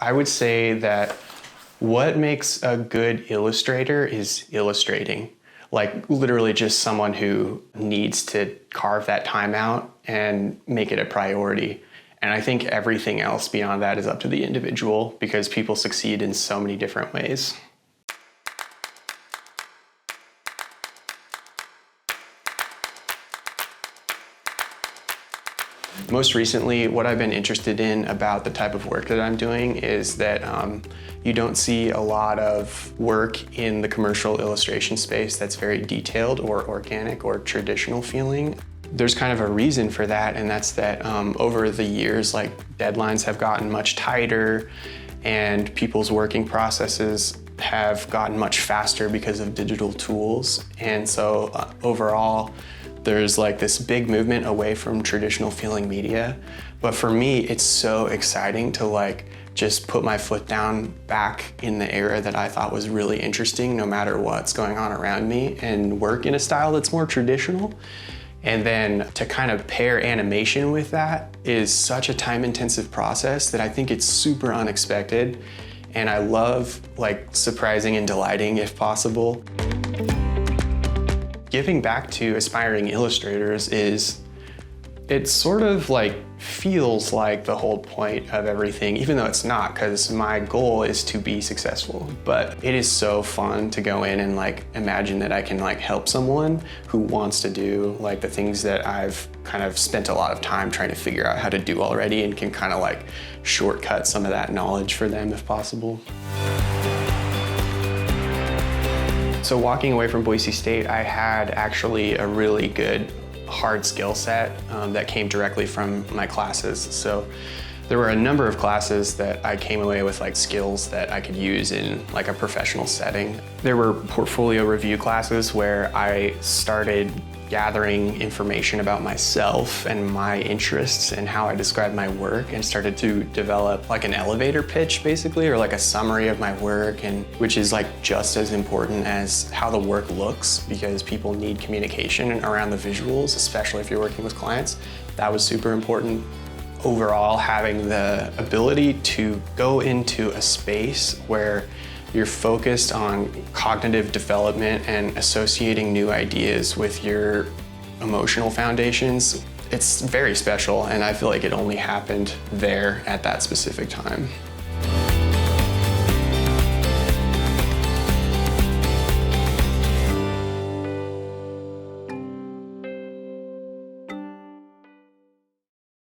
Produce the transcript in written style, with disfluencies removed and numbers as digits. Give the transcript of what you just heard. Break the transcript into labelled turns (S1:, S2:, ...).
S1: I would say that what makes a good illustrator is illustrating. Like literally just someone who needs to carve that time out and make it a priority. And I think everything else beyond that is up to the individual because people succeed in so many different ways. Most recently, what I've been interested in about the type of work that I'm doing is that you don't see a lot of work in the commercial illustration space that's very detailed or organic or traditional feeling. There's kind of a reason for that, and that's that over the years, like deadlines have gotten much tighter and people's working processes have gotten much faster because of digital tools. And so overall, there's like this big movement away from traditional feeling media. But for me, it's so exciting to like just put my foot down back in the era that I thought was really interesting, no matter what's going on around me, and work in a style that's more traditional. And then to kind of pair animation with that is such a time-intensive process that I think it's super unexpected. And I love like surprising and delighting if possible. Giving back to aspiring illustrators it sort of like feels like the whole point of everything, even though it's not, because my goal is to be successful. But it is so fun to go in and like imagine that I can like help someone who wants to do like the things that I've kind of spent a lot of time trying to figure out how to do already, and can kind of like shortcut some of that knowledge for them if possible. So walking away from Boise State, I had actually a really good hard skill set that came directly from my classes. So there were a number of classes that I came away with like skills that I could use in like a professional setting. There were portfolio review classes where I started gathering information about myself and my interests and how I describe my work, and started to develop like an elevator pitch basically, or like a summary of my work, and which is like just as important as how the work looks, because people need communication around the visuals, especially if you're working with clients. That was super important. Overall, having the ability to go into a space where you're focused on cognitive development and associating new ideas with your emotional foundations, it's very special, and I feel like it only happened there at that specific time.